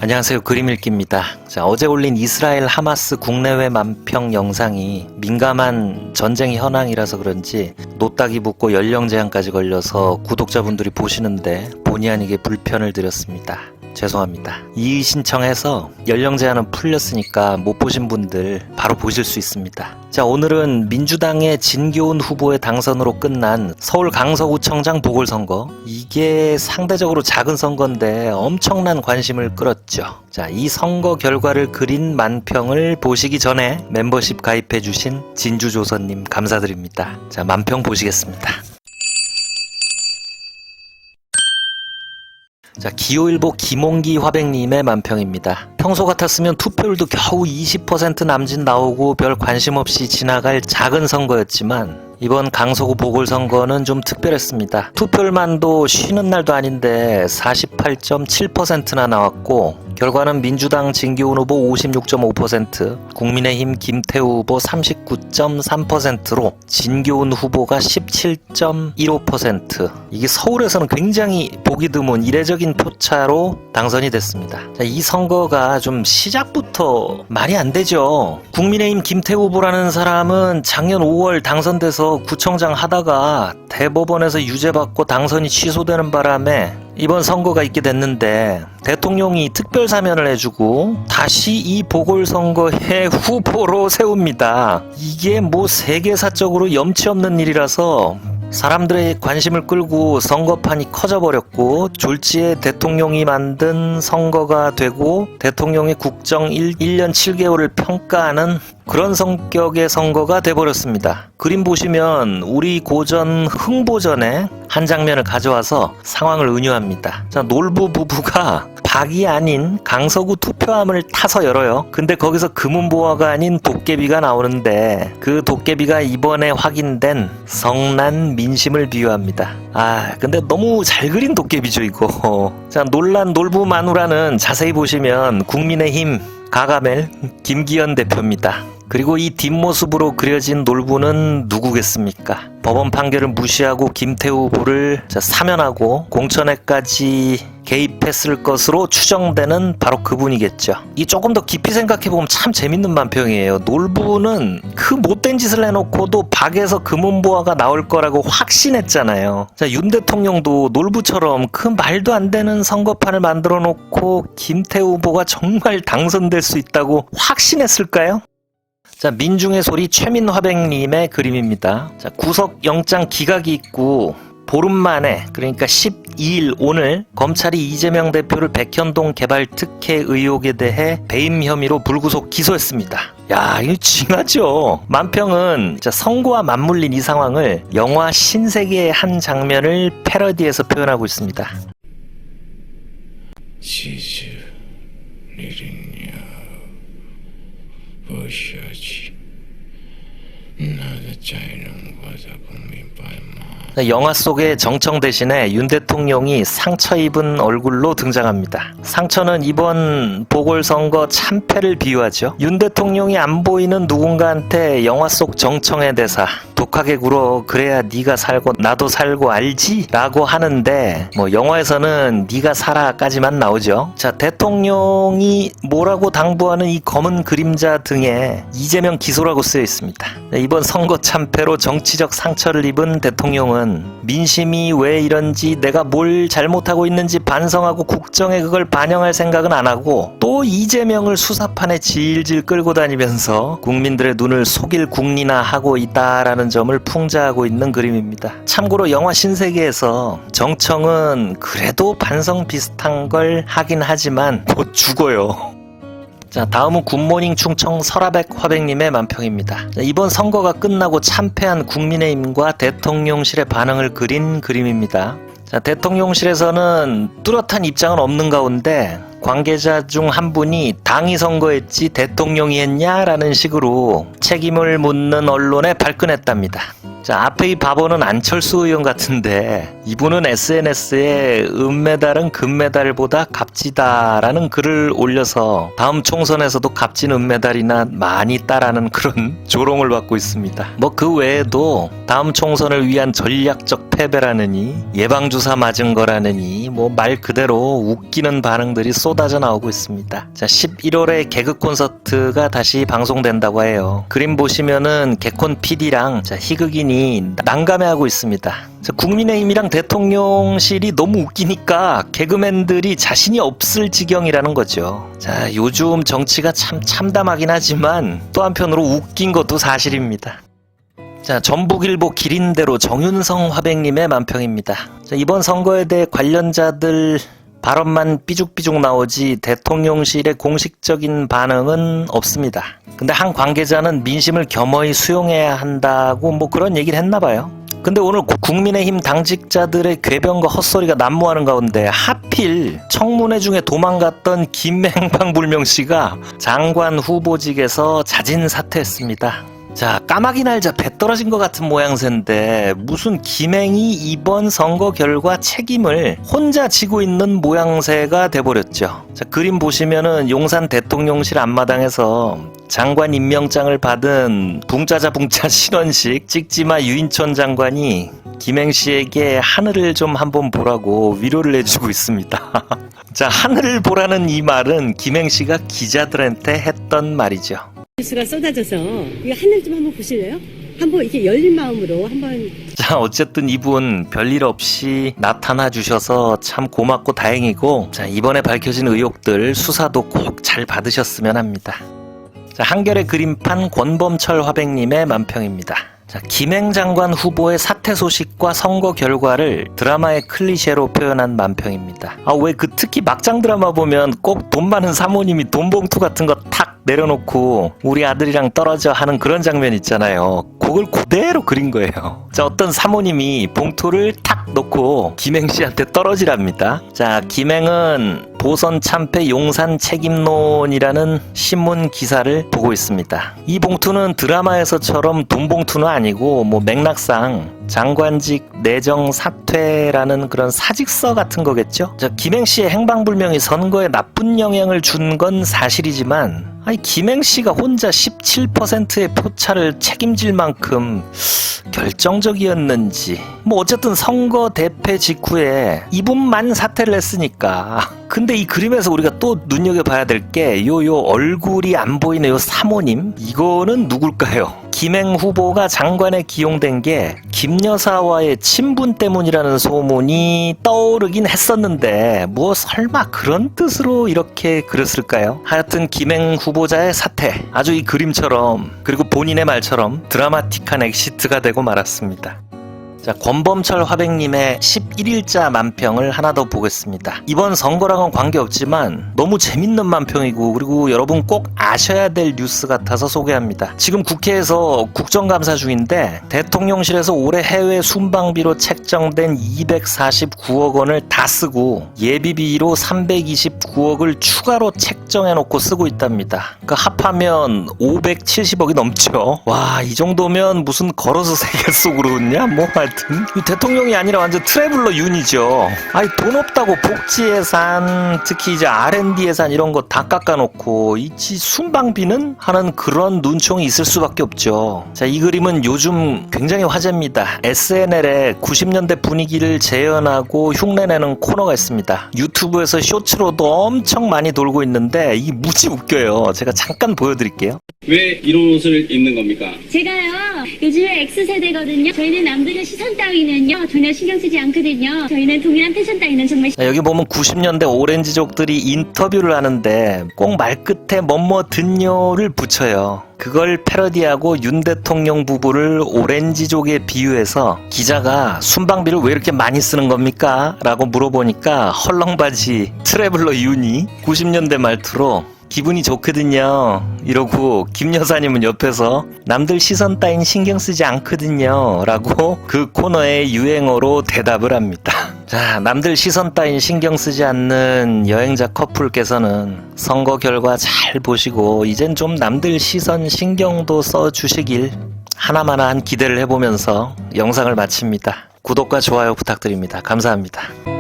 안녕하세요. 그림읽기입니다. 자, 어제 올린 이스라엘 하마스 국내외 만평 영상이 민감한 전쟁 현황이라서 그런지 노딱이 붙고 연령 제한까지 걸려서 구독자분들이 보시는데 본의 아니게 불편을 드렸습니다. 죄송합니다. 이의 신청해서 연령 제한은 풀렸으니까 못 보신 분들 바로 보실 수 있습니다. 자, 오늘은 민주당의 진교훈 후보의 당선으로 끝난 서울 강서구청장 보궐선거. 이게 상대적으로 작은 선거인데 엄청난 관심을 끌었죠. 자, 이 선거 결과를 그린 만평을 보시기 전에 멤버십 가입해주신 진주조선님 감사드립니다. 자, 만평 보시겠습니다. 자, 기호일보 김홍기 화백님의 만평입니다. 평소 같았으면 투표율도 겨우 20% 남짓 나오고 별 관심 없이 지나갈 작은 선거였지만 이번 강서구 보궐선거는 좀 특별했습니다. 투표율만도 쉬는 날도 아닌데 48.7%나 나왔고 결과는 민주당 진교훈 후보 56.5%, 국민의힘 김태우 후보 39.3%로 진교훈 후보가 17.15%. 이게 서울에서는 굉장히 보기 드문 이례적인 표차로 당선이 됐습니다. 자, 이 선거가 좀 시작부터 말이 안 되죠. 국민의힘 김태우 후보라는 사람은 작년 5월 당선돼서 구청장 하다가 대법원에서 유죄받고 당선이 취소되는 바람에 이번 선거가 있게 됐는데 대통령이 특별 사면을 해주고 다시 이 보궐선거의 후보로 세웁니다. 이게 뭐 세계사적으로 염치 없는 일이라서 사람들의 관심을 끌고 선거판이 커져버렸고 졸지에 대통령이 만든 선거가 되고 대통령의 국정 1년 7개월을 평가하는 그런 성격의 선거가 돼버렸습니다. 그림 보시면 우리 고전 흥보전의 한 장면을 가져와서 상황을 은유합니다. 자, 놀부 부부가 박이 아닌 강서구 투표함을 타서 열어요. 근데 거기서 금은보화가 아닌 도깨비가 나오는데 그 도깨비가 이번에 확인된 성난 민심을 비유합니다. 근데 너무 잘 그린 도깨비죠 이거. 자, 논란 놀부 마누라는 자세히 보시면 국민의힘 가가멜 김기현 대표입니다. 그리고 이 뒷모습으로 그려진 놀부는 누구겠습니까? 법원 판결을 무시하고 김태우 후보를 사면하고 공천에까지 개입했을 것으로 추정되는 바로 그분이겠죠. 이 조금 더 깊이 생각해보면 참 재밌는 만평이에요. 놀부는 그 못된 짓을 해놓고도 박에서 금은보화가 나올 거라고 확신했잖아요. 자, 윤 대통령도 놀부처럼 그 말도 안 되는 선거판을 만들어 놓고 김태우 후보가 정말 당선될 수 있다고 확신했을까요? 자, 민중의 소리 최민화백님의 그림입니다. 자, 구속영장 기각이 있고 보름 만에 그러니까 12일 오늘 검찰이 이재명 대표를 백현동 개발 특혜 의혹에 대해 배임 혐의로 불구속 기소했습니다. 야, 이거 징하죠. 만평은 선거와 맞물린 이 상황을 영화 신세계의 한 장면을 패러디해서 표현하고 있습니다. 지즈 리링야 보셔지 나도 자이는 거자 국민빨마. 영화 속의 정청 대신에 윤 대통령이 상처 입은 얼굴로 등장합니다. 상처는 이번 보궐선거 참패를 비유하죠. 윤 대통령이 안 보이는 누군가한테 영화 속 정청의 대사 독하게 굴어 그래야 네가 살고 나도 살고 알지? 라고 하는데 영화에서는 네가 살아까지만 나오죠. 자, 대통령이 뭐라고 당부하는 이 검은 그림자 등에 이재명 기소라고 쓰여 있습니다. 이번 선거 참패로 정치적 상처를 입은 대통령은 민심이 왜 이런지 내가 뭘 잘못하고 있는지 반성하고 국정에 그걸 반영할 생각은 안 하고 또 이재명을 수사판에 질질 끌고 다니면서 국민들의 눈을 속일 궁리나 하고 있다라는 점을 풍자하고 있는 그림입니다. 참고로 영화 신세계에서 정청은 그래도 반성 비슷한 걸 하긴 하지만 곧 죽어요. 자, 다음은 굿모닝 충청 설아백 화백님의 만평입니다. 자, 이번 선거가 끝나고 참패한 국민의힘과 대통령실의 반응을 그린 그림입니다. 자, 대통령실에서는 뚜렷한 입장은 없는 가운데 관계자 중 한 분이 당이 선거했지 대통령이 했냐라는 식으로 책임을 묻는 언론에 발끈했답니다. 자, 앞에 이 바보는 안철수 의원 같은데 이분은 SNS에 은메달은 금메달보다 값지다라는 글을 올려서 다음 총선에서도 값진 은메달이나 많이 따라는 그런 조롱을 받고 있습니다. 뭐 그 외에도 다음 총선을 위한 전략적 패배라느니 예방주사 맞은 거라느니 뭐 말 그대로 웃기는 반응들이 쏟아져 나오고 있습니다. 자, 11월에 개그 콘서트가 다시 방송된다고 해요. 그림 보시면은 개콘 PD랑 희극인이 난감해하고 있습니다. 자, 국민의힘이랑 대통령실이 너무 웃기니까 개그맨들이 자신이 없을 지경이라는 거죠. 자, 요즘 정치가 참 참담하긴 하지만 또 한편으로 웃긴 것도 사실입니다. 자, 전북일보 기린대로 정윤성 화백님의 만평입니다. 자, 이번 선거에 대해 관련자들 발언만 삐죽삐죽 나오지 대통령실의 공식적인 반응은 없습니다. 근데 한 관계자는 민심을 겸허히 수용해야 한다고 뭐 그런 얘기를 했나 봐요. 근데 오늘 국민의힘 당직자들의 궤변과 헛소리가 난무하는 가운데 하필 청문회 중에 도망갔던 김행방불명 씨가 장관 후보직에서 자진 사퇴했습니다. 자, 까마귀 날자 배 떨어진 것 같은 모양새인데 무슨 김행이 이번 선거 결과 책임을 혼자 지고 있는 모양새가 돼버렸죠. 자, 그림 보시면은 용산 대통령실 앞마당에서 장관 임명장을 받은 붕짜자 신원식 찍지마 유인천 장관이 김행씨에게 하늘을 좀 한번 보라고 위로를 해주고 있습니다. 자, 하늘을 보라는 이 말은 김행씨가 기자들한테 했던 말이죠. 뉴스가 쏟아져서 이거 하늘 좀 한번 보실래요? 한번 이렇게 열린 마음으로 한번. 자, 어쨌든 이분 별일 없이 나타나 주셔서 참 고맙고 다행이고, 자, 이번에 밝혀진 의혹들 수사도 꼭 잘 받으셨으면 합니다. 자, 한겨레 그림판 권범철 화백님의 만평입니다. 자, 김행 장관 후보의 사퇴 소식과 선거 결과를 드라마의 클리셰로 표현한 만평입니다. 왜 특히 막장 드라마 보면 꼭 돈 많은 사모님이 돈봉투 같은 거 탁 내려놓고 우리 아들이랑 떨어져 하는 그런 장면 있잖아요. 그걸 그대로 그린 거예요. 자, 어떤 사모님이 봉투를 탁 놓고 김행씨한테 떨어지랍니다. 자, 김행은 보선 참패 용산 책임론이라는 신문 기사를 보고 있습니다. 이 봉투는 드라마에서처럼 돈 봉투는 아니고 뭐 맥락상 장관직 내정 사퇴라는 그런 사직서 같은 거겠죠. 자, 김행씨의 행방불명이 선거에 나쁜 영향을 준 건 사실이지만 김행씨가 혼자 17%의 표차를 책임질 만큼 결정적이었는지 뭐 어쨌든 선거 대패 직후에 이분만 사퇴를 했으니까. 근데 이 그림에서 우리가 또 눈여겨봐야 될 게 요 얼굴이 안 보이는 요 사모님, 이거는 누굴까요? 김행 후보가 장관에 기용된 게 김 여사와의 친분 때문이라는 소문이 떠오르긴 했었는데 뭐 설마 그런 뜻으로 이렇게 그렸을까요? 하여튼 김행 후보자의 사퇴, 아주 이 그림처럼 그리고 본인의 말처럼 드라마틱한 엑시트가 되고 말았습니다. 자, 권범철 화백님의 11일자 만평을 하나 더 보겠습니다. 이번 선거랑은 관계없지만 너무 재밌는 만평이고 그리고 여러분 꼭 아셔야 될 뉴스 같아서 소개합니다. 지금 국회에서 국정감사 중인데 대통령실에서 올해 해외 순방비로 책정된 249억 원을 다 쓰고 예비비로 329억을 추가로 책정해놓고 쓰고 있답니다. 그 합하면 570억이 넘죠. 와, 이 정도면 무슨 걸어서 세계 속으로 웃냐? 뭐 하여튼 대통령이 아니라 완전 트래블러 윤이죠. 돈 없다고 복지 예산, 특히 이제 R&D 예산 이런 거 다 깎아놓고 이치 순방비는 하는 그런 눈총이 있을 수밖에 없죠. 자, 이 그림은 요즘 굉장히 화제입니다. SNL에 90년대 분위기를 재현하고 흉내내는 코너가 있습니다. 유튜브에서 쇼츠로도 엄청 많이 돌고 있는데 이게 무지 웃겨요. 제가 잠깐 보여드릴게요. 왜 이런 옷을 입는 겁니까? 제가요, 요즘에 X세대거든요. 저희는 남들의 시선 따위는요 전혀 신경 쓰지 않거든요. 저희는 동일한 패션 따위는 정말. 자, 여기 보면 90년대 오렌지족들이 인터뷰를 하는데 꼭 말끝에 뭐뭐 듣요를 붙여요. 그걸 패러디하고 윤 대통령 부부를 오렌지족에 비유해서 기자가 순방비를 왜 이렇게 많이 쓰는 겁니까? 라고 물어보니까 헐렁바지 트래블러 윤이 90년대 말투로 기분이 좋거든요 이러고 김 여사님은 옆에서 남들 시선 따윈 신경 쓰지 않거든요 라고 그 코너의 유행어로 대답을 합니다. 자, 남들 시선 따윈 신경 쓰지 않는 여행자 커플께서는 선거 결과 잘 보시고 이젠 좀 남들 시선 신경도 써주시길 하나마나한 기대를 해보면서 영상을 마칩니다. 구독과 좋아요 부탁드립니다. 감사합니다.